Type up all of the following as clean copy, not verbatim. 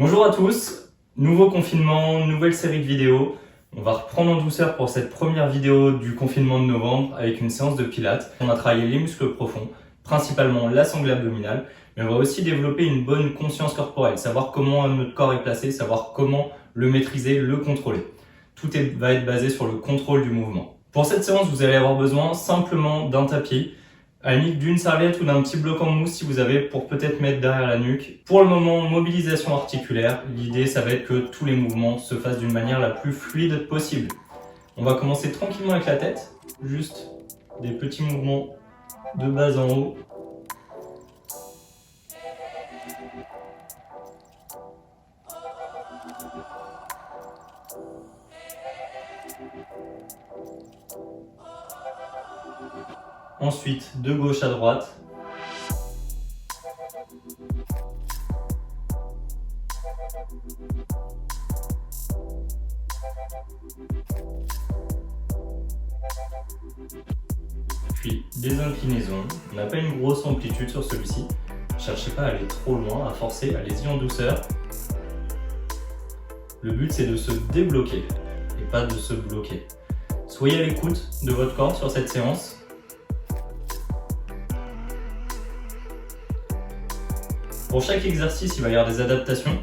Bonjour à tous, nouveau confinement, nouvelle série de vidéos. On va reprendre en douceur pour cette première vidéo du confinement de novembre avec une séance de pilates. On a travaillé les muscles profonds, principalement la sangle abdominale, mais on va aussi développer une bonne conscience corporelle, savoir comment notre corps est placé, savoir comment le maîtriser, le contrôler. Tout va être basé sur le contrôle du mouvement. Pour cette séance, vous allez avoir besoin simplement d'un tapis, à la limite d'une serviette ou d'un petit bloc en mousse si vous avez pour peut-être mettre derrière la nuque. Pour le moment, mobilisation articulaire. L'idée, ça va être que tous les mouvements se fassent d'une manière la plus fluide possible. On va commencer tranquillement avec la tête. Juste des petits mouvements de bas en haut. Ensuite, de gauche à droite. Puis des inclinaisons. On n'a pas une grosse amplitude sur celui-ci. Cherchez pas à aller trop loin, à forcer, allez-y en douceur. Le but c'est de se débloquer et pas de se bloquer. Soyez à l'écoute de votre corps sur cette séance. Pour chaque exercice, il va y avoir des adaptations.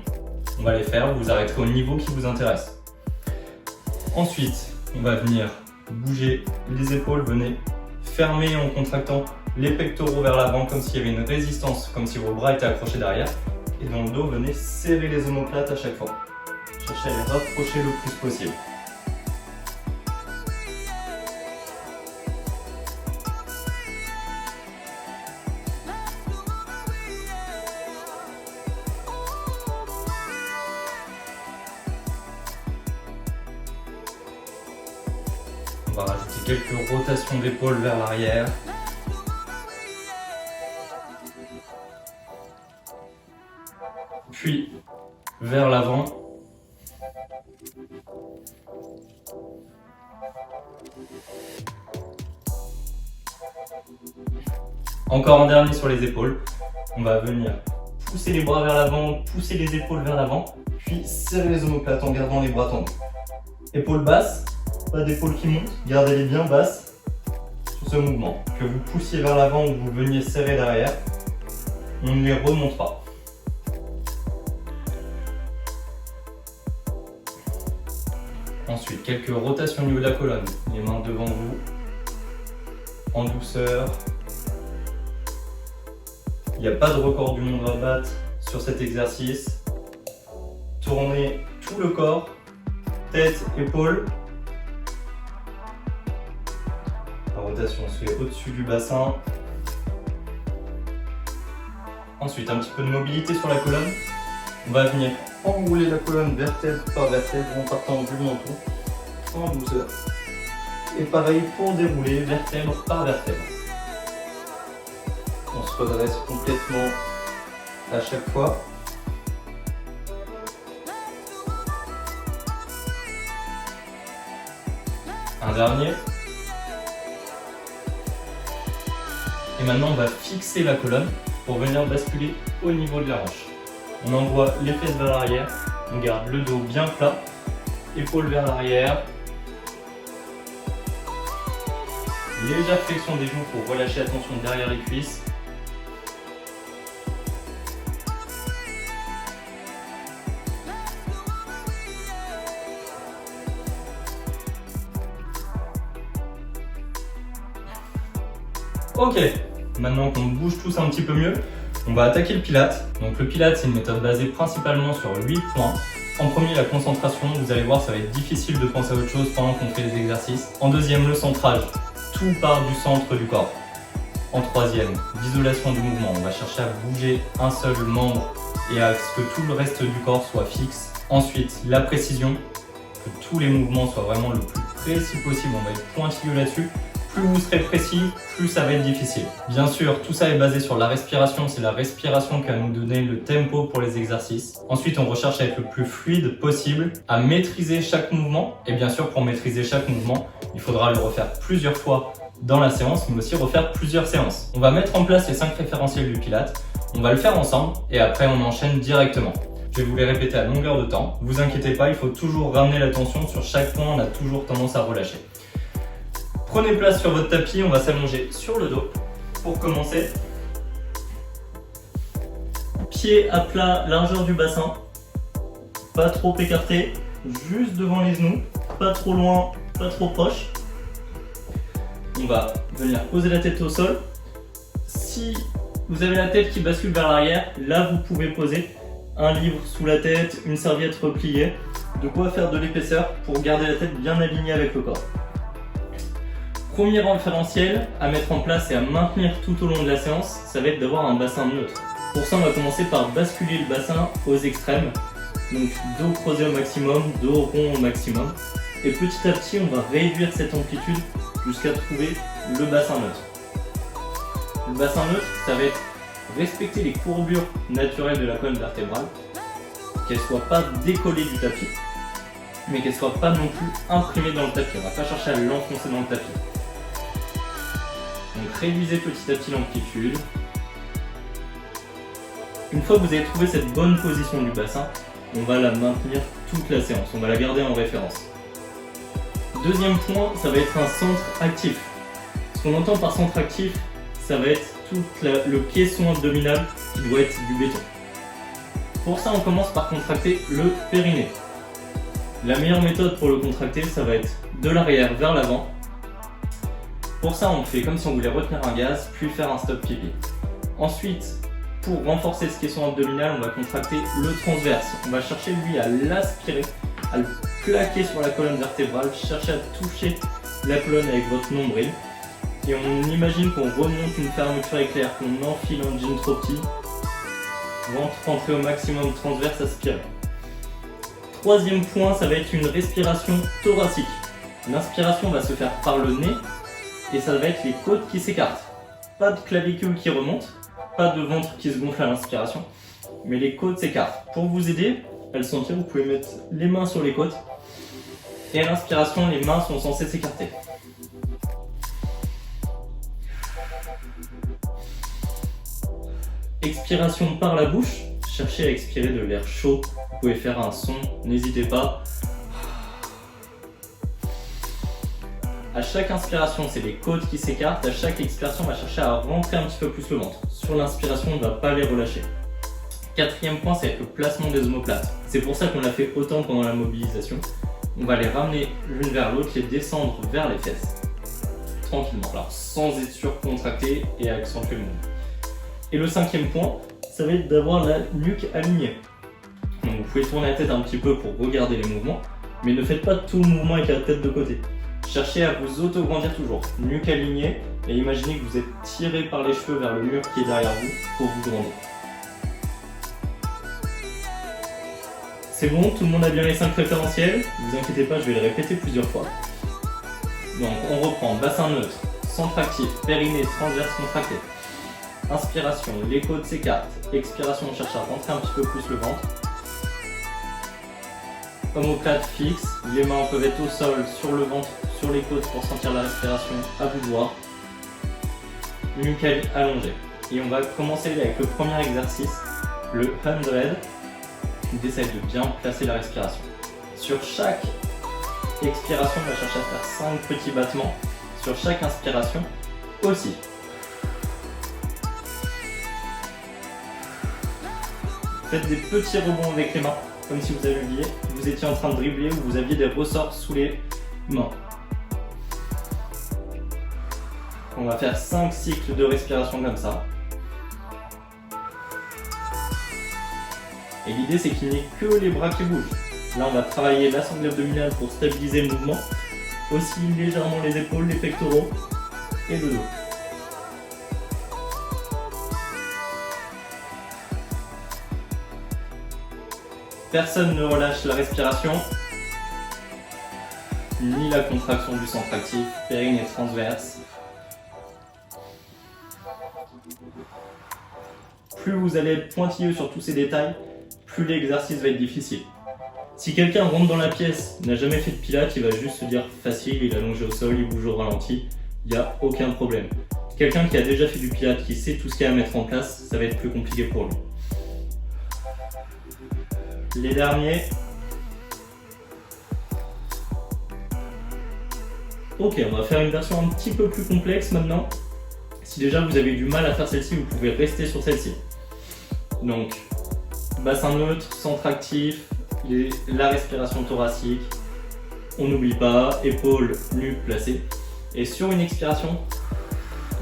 On va les faire, vous arrêterez au niveau qui vous intéresse. Ensuite, on va venir bouger les épaules, venez fermer en contractant les pectoraux vers l'avant comme s'il y avait une résistance, comme si vos bras étaient accrochés derrière. Et dans le dos, venez serrer les omoplates à chaque fois. Cherchez à les rapprocher le plus possible. On va rajouter quelques rotations d'épaule vers l'arrière. Puis vers l'avant. Encore un dernier sur les épaules. On va venir pousser les bras vers l'avant, pousser les épaules vers l'avant, puis serrer les omoplates en gardant les bras tendus. Épaules basses. Pas d'épaules qui montent, gardez-les bien basses sur ce mouvement. Que vous poussiez vers l'avant ou vous veniez serrer derrière, on ne les remontera. Ensuite, quelques rotations au niveau de la colonne. Les mains devant vous, en douceur. Il n'y a pas de record du monde à battre sur cet exercice. Tournez tout le corps, tête, épaules. La rotation se fait au-dessus du bassin. Ensuite, un petit peu de mobilité sur la colonne. On va venir enrouler la colonne vertèbre par vertèbre en partant du menton en douceur. Et pareil pour dérouler vertèbre par vertèbre. On se redresse complètement à chaque fois. Un dernier. Et maintenant, on va fixer la colonne pour venir basculer au niveau de la hanche. On envoie les fesses vers l'arrière, on garde le dos bien plat, épaules vers l'arrière. Légère flexion des genoux pour relâcher la tension derrière les cuisses. Ok, maintenant qu'on bouge tous un petit peu mieux, on va attaquer le Pilates. Donc le Pilates, c'est une méthode basée principalement sur 8 points. En premier, la concentration. Vous allez voir, ça va être difficile de penser à autre chose pendant qu'on fait les exercices. En deuxième, le centrage. Tout part du centre du corps. En troisième, l'isolation du mouvement. On va chercher à bouger un seul membre et à ce que tout le reste du corps soit fixe. Ensuite, la précision. Que tous les mouvements soient vraiment le plus précis possible. On va être pointilleux là-dessus. Plus vous serez précis, plus ça va être difficile. Bien sûr, tout ça est basé sur la respiration. C'est la respiration qui va nous donner le tempo pour les exercices. Ensuite, on recherche à être le plus fluide possible, à maîtriser chaque mouvement. Et bien sûr, pour maîtriser chaque mouvement, il faudra le refaire plusieurs fois dans la séance, mais aussi refaire plusieurs séances. On va mettre en place les 5 référentiels du Pilates. On va le faire ensemble et après, on enchaîne directement. Je vais vous les répéter à longueur de temps. Vous inquiétez pas, il faut toujours ramener l'attention sur chaque point, on a toujours tendance à relâcher. Prenez place sur votre tapis, on va s'allonger sur le dos. Pour commencer, pieds à plat, largeur du bassin, pas trop écarté, juste devant les genoux, pas trop loin, pas trop proche. On va venir poser la tête au sol. Si vous avez la tête qui bascule vers l'arrière, là vous pouvez poser un livre sous la tête, une serviette repliée, de quoi faire de l'épaisseur pour garder la tête bien alignée avec le corps. Premier référentiel à mettre en place et à maintenir tout au long de la séance, ça va être d'avoir un bassin neutre. Pour ça, on va commencer par basculer le bassin aux extrêmes. Donc dos creusé au maximum, dos rond au maximum. Et petit à petit, on va réduire cette amplitude jusqu'à trouver le bassin neutre. Le bassin neutre, ça va être respecter les courbures naturelles de la colonne vertébrale, qu'elles ne soient pas décollées du tapis, mais qu'elles ne soient pas non plus imprimées dans le tapis. On ne va pas chercher à l'enfoncer dans le tapis. Donc réduisez petit à petit l'amplitude. Une fois que vous avez trouvé cette bonne position du bassin, on va la maintenir toute la séance, on va la garder en référence. Deuxième point, ça va être un centre actif. Ce qu'on entend par centre actif, ça va être tout le caisson abdominal qui doit être du béton. Pour ça, on commence par contracter le périnée. La meilleure méthode pour le contracter, ça va être de l'arrière vers l'avant. Pour ça, on fait comme si on voulait retenir un gaz, puis faire un stop pipi. Ensuite, pour renforcer ce caisson abdominal, on va contracter le transverse. On va chercher lui à l'aspirer, à le plaquer sur la colonne vertébrale, chercher à toucher la colonne avec votre nombril. Et on imagine qu'on remonte une fermeture éclair, qu'on enfile un jean trop petit, ventre rentré au maximum, transverse aspiré. Troisième point, ça va être une respiration thoracique. L'inspiration va se faire par le nez et ça va être les côtes qui s'écartent. Pas de clavicule qui remonte, pas de ventre qui se gonfle à l'inspiration, mais les côtes s'écartent. Pour vous aider à le sentir, vous pouvez mettre les mains sur les côtes et à l'inspiration, les mains sont censées s'écarter. Expiration par la bouche, cherchez à expirer de l'air chaud, vous pouvez faire un son, n'hésitez pas. À chaque inspiration, c'est les côtes qui s'écartent, à chaque expiration, on va chercher à rentrer un petit peu plus le ventre. Sur l'inspiration, on ne va pas les relâcher. Quatrième point, c'est le placement des omoplates. C'est pour ça qu'on l'a fait autant pendant la mobilisation. On va les ramener l'une vers l'autre, les descendre vers les fesses, tranquillement, alors sans être surcontracté et accentuer le mouvement. Et le cinquième point, ça va être d'avoir la nuque alignée. Donc vous pouvez tourner la tête un petit peu pour regarder les mouvements, mais ne faites pas tout le mouvement avec la tête de côté. Cherchez à vous auto-grandir toujours, nuque alignée, et imaginez que vous êtes tiré par les cheveux vers le mur qui est derrière vous pour vous grandir. C'est bon, tout le monde a bien les 5 référentiels, ne vous inquiétez pas, je vais les répéter plusieurs fois. Donc on reprend bassin neutre, centre actif, périnée, transverse contracté. Inspiration, les côtes s'écartent. Expiration, on cherche à rentrer un petit peu plus le ventre. Omoplate fixe, les mains peuvent être au sol, sur le ventre, sur les côtes pour sentir la respiration, à vous de voir. Nuque allongée. Et on va commencer avec le premier exercice, le 100. On essaye de bien placer la respiration. Sur chaque expiration, on va chercher à faire 5 petits battements. Sur chaque inspiration aussi. Faites des petits rebonds avec les mains, comme si vous étiez en train de dribbler ou vous aviez des ressorts sous les mains. On va faire 5 cycles de respiration comme ça. Et l'idée, c'est qu'il n'y ait que les bras qui bougent. Là, on va travailler la sangle abdominale pour stabiliser le mouvement. Aussi légèrement les épaules, les pectoraux et le dos. Personne ne relâche la respiration, ni la contraction du centre actif, périnée transverse. Plus vous allez être pointilleux sur tous ces détails, plus l'exercice va être difficile. Si quelqu'un rentre dans la pièce, n'a jamais fait de pilates, il va juste se dire facile, il est allongé au sol, il bouge au ralenti, il n'y a aucun problème. Quelqu'un qui a déjà fait du pilates, qui sait tout ce qu'il y a à mettre en place, ça va être plus compliqué pour lui. Les derniers. Ok, on va faire une version un petit peu plus complexe maintenant. Si déjà vous avez eu du mal à faire celle-ci, vous pouvez rester sur celle-ci. Donc, bassin neutre, centre actif, la respiration thoracique. On n'oublie pas, épaules, nuque placée. Et sur une expiration,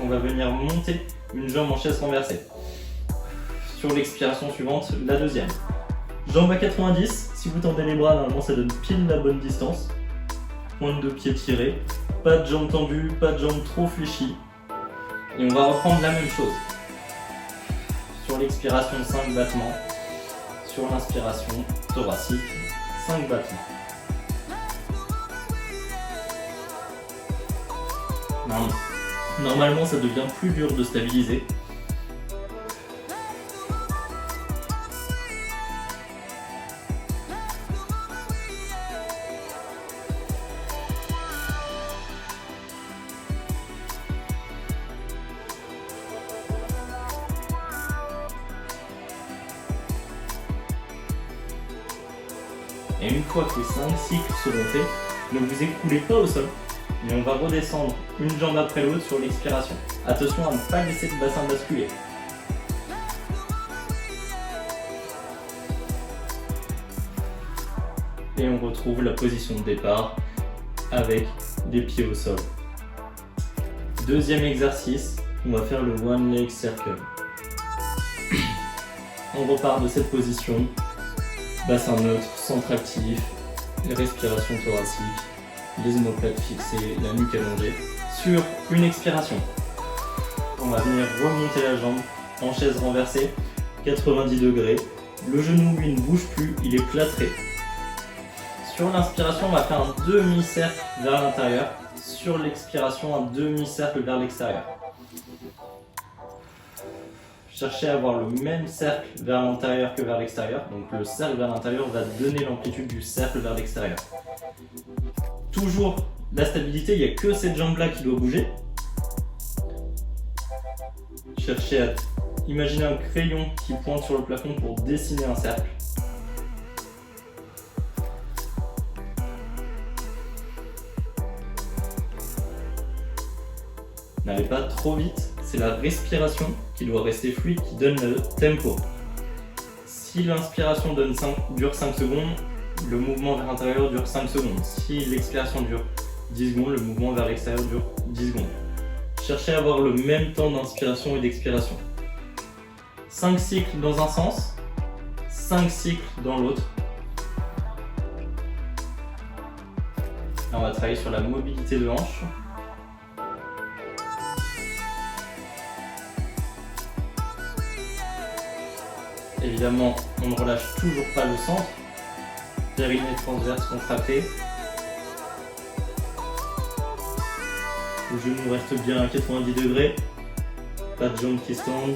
on va venir monter une jambe en chaise renversée. Sur l'expiration suivante, la deuxième. Jambe à 90, si vous tendez les bras, normalement ça donne pile la bonne distance. Pointe de pied tirée, pas de jambes tendues, pas de jambes trop fléchies. Et on va reprendre la même chose. Sur l'expiration, 5 battements. Sur l'inspiration thoracique, 5 battements. Normalement, ça devient plus dur de stabiliser. Et une fois que les 5 cycles seront faits, ne vous écroulez pas au sol, mais on va redescendre une jambe après l'autre sur l'expiration. Attention à ne pas laisser le bassin basculer. Et on retrouve la position de départ avec les pieds au sol. Deuxième exercice, on va faire le One Leg Circle. On repart de cette position. Bassin neutre, centre actif, respiration thoracique, les omoplates fixées, la nuque allongée. Sur une expiration, on va venir remonter la jambe en chaise renversée, 90 degrés. Le genou, lui, ne bouge plus, il est plâtré. Sur l'inspiration, on va faire un demi-cercle vers l'intérieur. Sur l'expiration, un demi-cercle vers l'extérieur. Cherchez à avoir le même cercle vers l'intérieur que vers l'extérieur. Donc le cercle vers l'intérieur va donner l'amplitude du cercle vers l'extérieur. Toujours la stabilité, il n'y a que cette jambe-là qui doit bouger. Cherchez à imaginer un crayon qui pointe sur le plafond pour dessiner un cercle. N'allez pas trop vite, c'est la respiration qui doit rester fluide qui donne le tempo. Si l'inspiration dure 5 secondes, le mouvement vers l'intérieur dure 5 secondes. Si l'expiration dure 10 secondes, le mouvement vers l'extérieur dure 10 secondes. Cherchez à avoir le même temps d'inspiration et d'expiration. 5 cycles dans un sens, 5 cycles dans l'autre. On va travailler sur la mobilité de hanche. Évidemment, on ne relâche toujours pas le centre. Périnée transverse contracté. Le genou reste bien à 90 degrés. Pas de jambes qui se tendent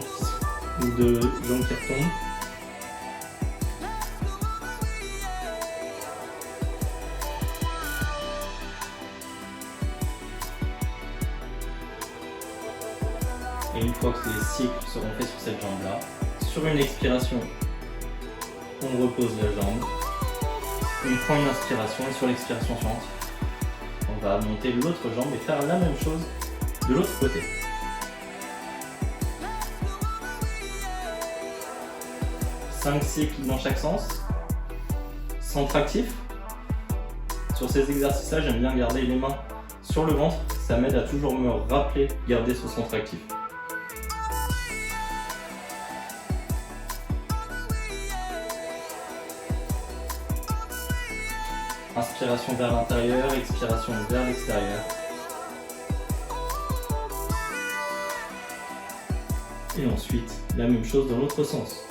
ou de jambes qui retombent. Et une fois que les cycles seront faits sur cette jambe-là, sur une expiration, on repose la jambe, on prend une inspiration et sur l'expiration suivante, on va monter l'autre jambe et faire la même chose de l'autre côté. Cinq cycles dans chaque sens, centre actif. Sur ces exercices-là, j'aime bien garder les mains sur le ventre, ça m'aide à toujours me rappeler de garder ce centre actif. Inspiration vers l'intérieur, expiration vers l'extérieur. Et ensuite, la même chose dans l'autre sens.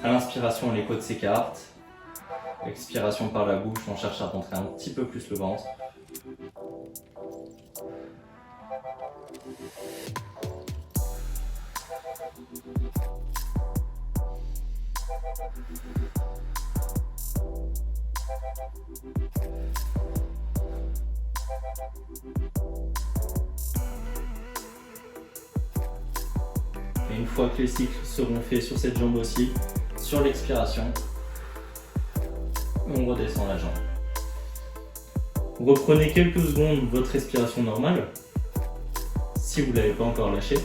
À l'inspiration, les côtes s'écartent. Expiration par la bouche, on cherche à rentrer un petit peu plus le ventre. Et une fois que les cycles seront faits sur cette jambe aussi, sur l'expiration, on redescend la jambe. Reprenez quelques secondes votre respiration normale, si vous ne l'avez pas encore lâché.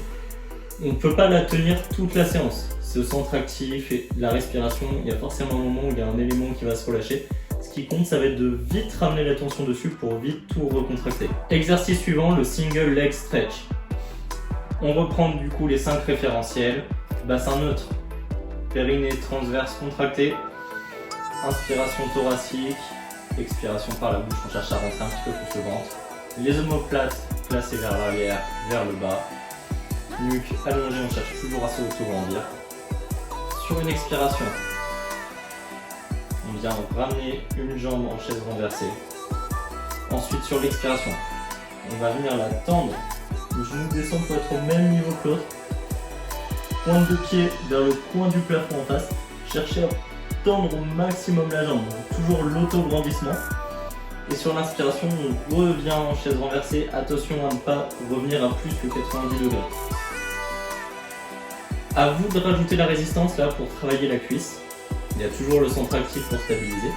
On ne peut pas la tenir toute la séance. Ce centre actif et la respiration, il y a forcément un moment où il y a un élément qui va se relâcher. Ce qui compte, ça va être de vite ramener l'attention dessus pour vite tout recontracter. Exercice suivant, le single leg stretch. On reprend du coup les 5 référentiels. Bassin neutre, périnée transverse contracté, inspiration thoracique, expiration par la bouche, on cherche à rentrer un petit peu plus le ventre. Les omoplates placées vers l'arrière, vers le bas. Nuque allongée, on cherche toujours à s'auto-grandir. Sur une expiration, on vient ramener une jambe en chaise renversée. Ensuite, sur l'expiration, on va venir la tendre. Le genou descend pour être au même niveau que l'autre. Pointe de pied vers le coin du plafond en face. Cherchez à tendre au maximum la jambe. Donc, toujours l'auto-grandissement. Et sur l'inspiration, on revient en chaise renversée. Attention à ne pas revenir à plus que 90 degrés. À vous de rajouter la résistance là pour travailler la cuisse. Il y a toujours le centre actif pour stabiliser.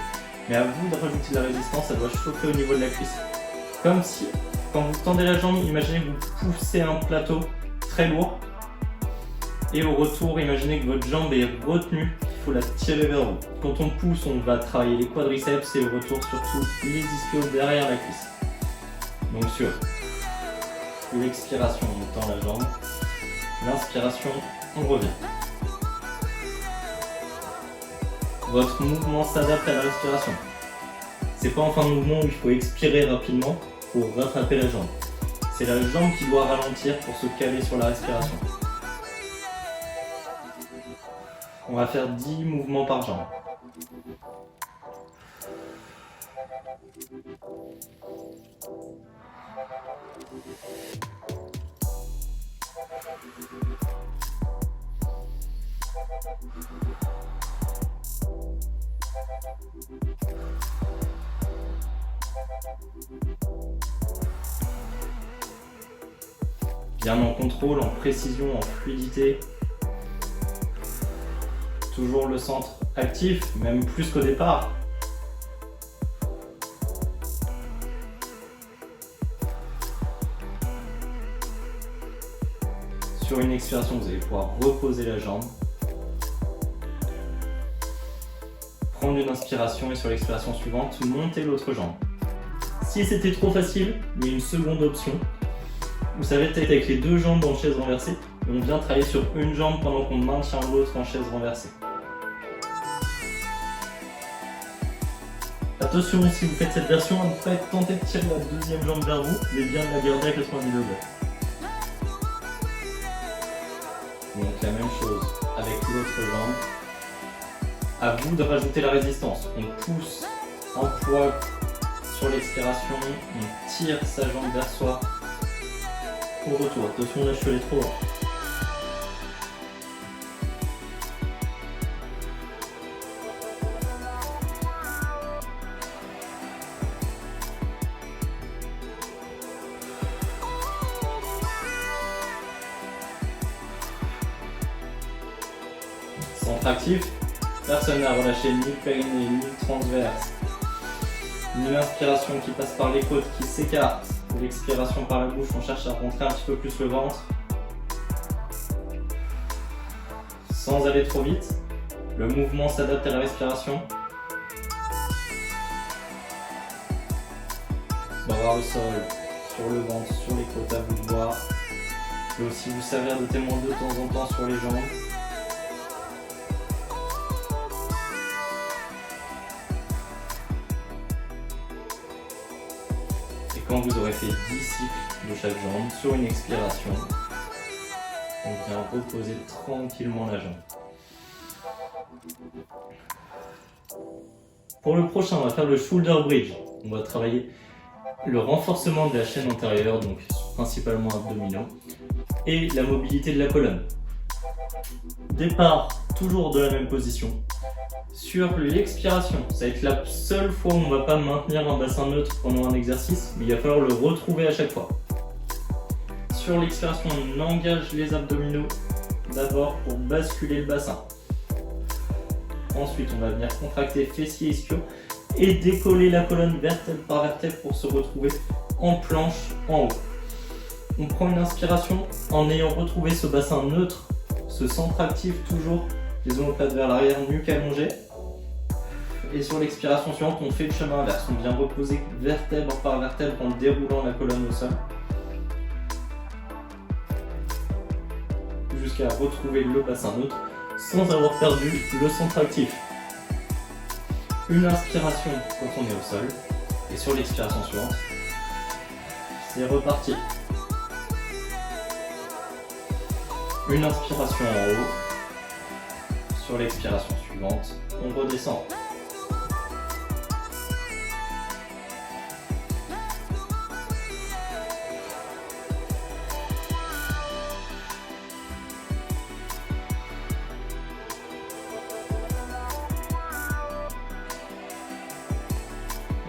Mais à vous de rajouter la résistance, ça doit chauffer au niveau de la cuisse. Comme si, quand vous tendez la jambe, imaginez que vous poussez un plateau très lourd. Et au retour, imaginez que votre jambe est retenue, il faut la tirer vers vous. Quand on pousse, on va travailler les quadriceps et au retour surtout les ischios derrière la cuisse. Donc sur l'expiration, on tend la jambe. L'inspiration, on revient. Votre mouvement s'adapte à la respiration. C'est pas en fin de mouvement où il faut expirer rapidement pour rattraper la jambe. C'est la jambe qui doit ralentir pour se caler sur la respiration. On va faire 10 mouvements par jambe. Bien en contrôle, en précision, en fluidité. Toujours le centre actif, même plus qu'au départ. Sur une expiration, vous allez pouvoir reposer la jambe. Prendre une inspiration et sur l'expiration suivante, monter l'autre jambe. Si c'était trop facile, il y a une seconde option. Vous savez, peut-être avec les deux jambes en chaise renversée, et on vient travailler sur une jambe pendant qu'on maintient l'autre en chaise renversée. Attention, si vous faites cette version, à ne pas tenter de tirer la deuxième jambe vers vous, mais bien de la garder à 90 degrés. Donc la même chose avec l'autre jambe. À vous de rajouter la résistance. On pousse un poids sur l'expiration, on tire sa jambe vers soi. Au retour, attention là je suis allé trop loin. Centre actif, personne n'a relâché ni le périnée ni le transverse. Une inspiration qui passe par les côtes, qui s'écarte. L'expiration par la bouche, on cherche à rentrer un petit peu plus le ventre. Sans aller trop vite. Le mouvement s'adapte à la respiration. Bras au sol, sur le ventre, sur les côtes, à vous de voir. Vous pouvez aussi vous servir de témoin de temps en temps sur les jambes. Quand vous aurez fait 10 cycles de chaque jambe, sur une expiration, on vient reposer tranquillement la jambe. Pour le prochain, on va faire le shoulder bridge. On va travailler le renforcement de la chaîne antérieure, donc principalement abdominaux, et la mobilité de la colonne. Départ toujours de la même position. Sur l'expiration, ça va être la seule fois où on ne va pas maintenir un bassin neutre pendant un exercice, mais il va falloir le retrouver à chaque fois. Sur l'expiration, on engage les abdominaux, d'abord pour basculer le bassin. Ensuite, on va venir contracter fessiers ischio et décoller la colonne vertèbre par vertèbre pour se retrouver en planche en haut. On prend une inspiration en ayant retrouvé ce bassin neutre, ce centre actif toujours, les omoplates vers l'arrière, nuque allongée. Et sur l'expiration suivante, on fait le chemin inverse. On vient reposer vertèbre par vertèbre en déroulant la colonne au sol, jusqu'à retrouver le bassin neutre sans avoir perdu le centre actif. Une inspiration quand on est au sol, et sur l'expiration suivante, c'est reparti. Une inspiration en haut, sur l'expiration suivante, on redescend.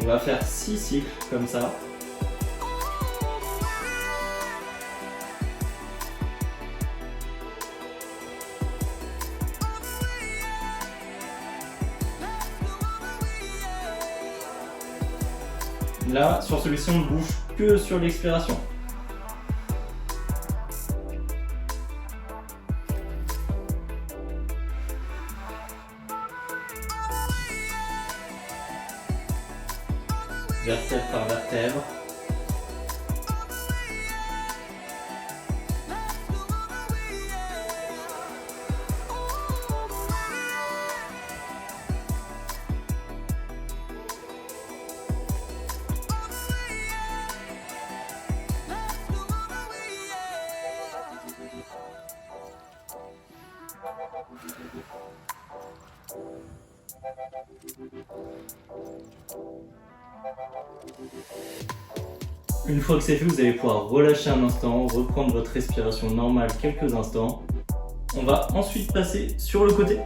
On va faire 6 cycles comme ça. Là, sur celui-ci, on ne bouge que sur l'expiration. Vertèbre par vertèbre. Une fois que c'est fait, vous allez pouvoir relâcher un instant, reprendre votre respiration normale quelques instants. On va ensuite passer sur le côté.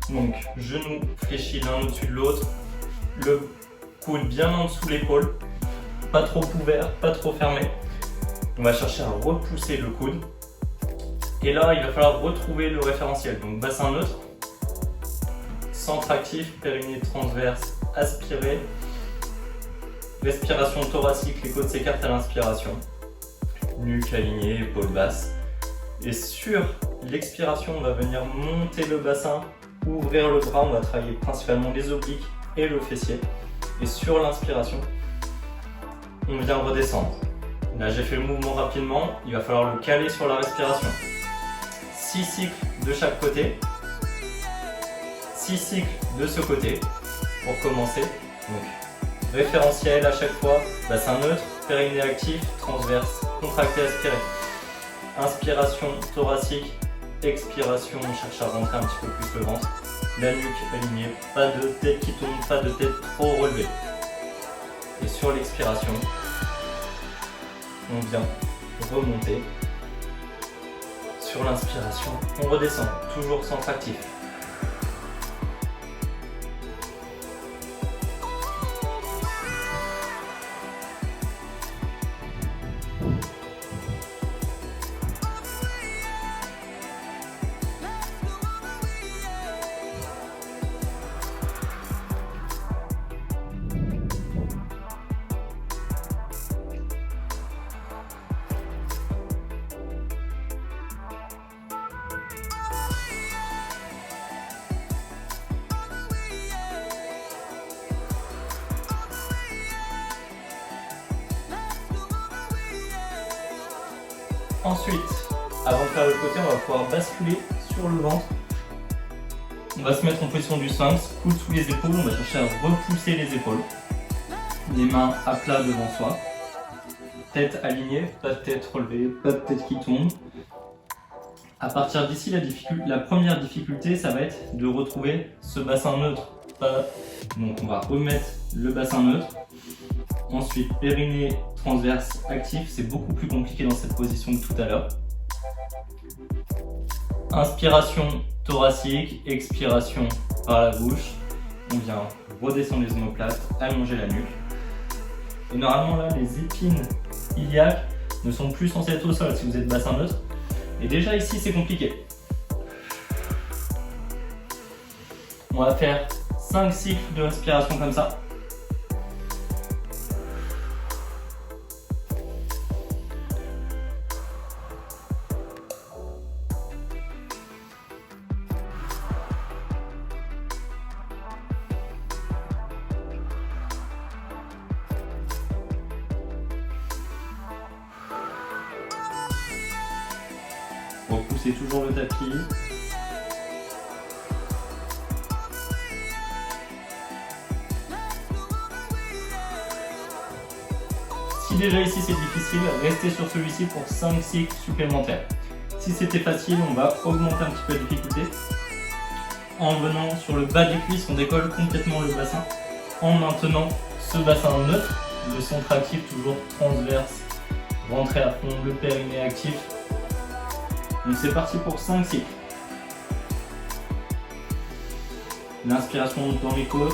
Donc, genoux fléchis l'un au-dessus de l'autre, le coude bien en dessous de l'épaule, pas trop ouvert, pas trop fermé. On va chercher à repousser le coude. Et là, il va falloir retrouver le référentiel. Donc, bassin neutre, centre actif, périnée transverse, aspiré. Respiration thoracique, les côtes s'écartent à l'inspiration. Nuque alignée, épaules basses. Et sur l'expiration, on va venir monter le bassin, ouvrir le bras. On va travailler principalement les obliques et le fessier. Et sur l'inspiration, on vient redescendre. Là, j'ai fait le mouvement rapidement. Il va falloir le caler sur la respiration. 6 cycles de chaque côté. 6 cycles de ce côté pour commencer. Donc, référentiel à chaque fois, bassin neutre, périnée actif, transverse, contracté, aspiré. Inspiration thoracique, expiration, on cherche à rentrer un petit peu plus le ventre. La nuque alignée, pas de tête qui tombe, pas de tête trop relevée. Et sur l'expiration, on vient remonter. Sur l'inspiration, on redescend, toujours centre actif. Ensuite, avant de faire le côté, on va pouvoir basculer sur le ventre. On va se mettre en position du sphinx, coude sous les épaules, on va chercher à repousser les épaules. Les mains à plat devant soi. Tête alignée, pas de tête relevée, pas de tête qui tombe. À partir d'ici, la première difficulté, ça va être de retrouver ce bassin neutre. Donc on va remettre le bassin neutre. Ensuite, périnée transverse actif, c'est beaucoup plus compliqué dans cette position que tout à l'heure. Inspiration thoracique, expiration par la bouche. On vient redescendre les omoplates, allonger la nuque. Et normalement là, les épines iliaques ne sont plus censés être au sol si vous êtes bassin neutre. Et déjà ici, c'est compliqué. On va faire 5 cycles de respiration comme ça. Repoussez toujours le tapis. Si déjà ici c'est difficile, restez sur celui-ci pour 5 cycles supplémentaires. Si c'était facile, on va augmenter un petit peu la difficulté. En venant sur le bas des cuisses, on décolle complètement le bassin. En maintenant ce bassin neutre, le centre actif toujours transverse, rentrez à fond, le périnée actif. Donc c'est parti pour 5 cycles. L'inspiration monte dans les côtes.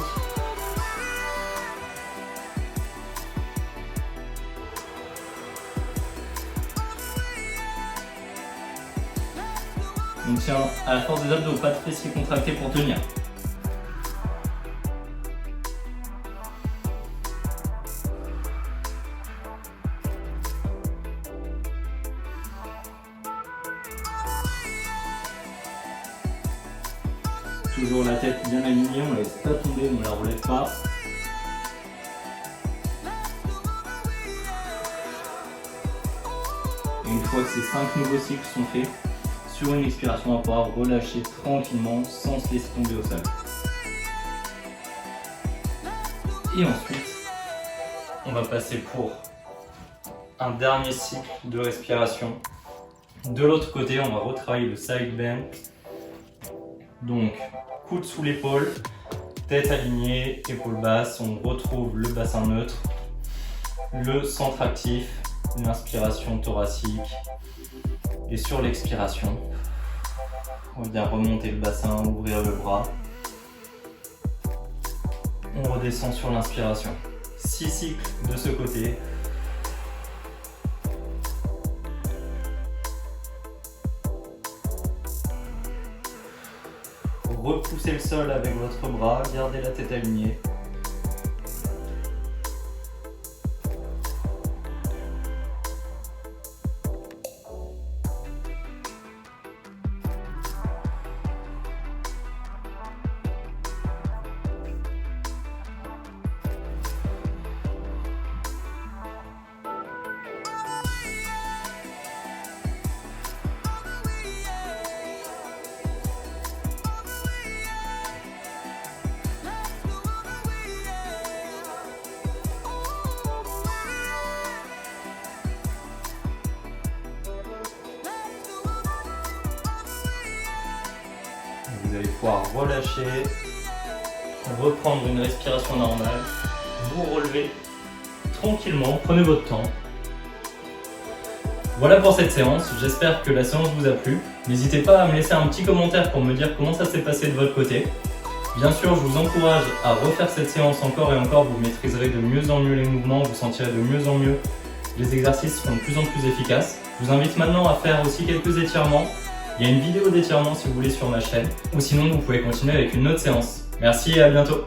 On tient à la force des abdos, pas de fessiers contractés pour tenir. Toujours la tête bien alignée, on ne la laisse pas tomber, on ne la relève pas. Et une fois que ces 5 nouveaux cycles sont faits, sur une expiration, on va pouvoir relâcher tranquillement sans se laisser tomber au sol. Et ensuite, on va passer pour un dernier cycle de respiration. De l'autre côté, on va retravailler le side bend. Donc, coude sous l'épaule, tête alignée, épaule basse, on retrouve le bassin neutre, le centre actif, l'inspiration thoracique. Et sur l'expiration, on vient remonter le bassin, ouvrir le bras. On redescend sur l'inspiration. 6 cycles de ce côté. Repoussez le sol avec votre bras, gardez la tête alignée. Vous allez pouvoir relâcher, reprendre une respiration normale, vous relever tranquillement, prenez votre temps. Voilà pour cette séance, j'espère que la séance vous a plu. N'hésitez pas à me laisser un petit commentaire pour me dire comment ça s'est passé de votre côté. Bien sûr, je vous encourage à refaire cette séance encore et encore, vous maîtriserez de mieux en mieux les mouvements, vous sentirez de mieux en mieux les exercices seront de plus en plus efficaces. Je vous invite maintenant à faire aussi quelques étirements. Il y a une vidéo d'étirement si vous voulez sur ma chaîne, ou sinon vous pouvez continuer avec une autre séance. Merci et à bientôt.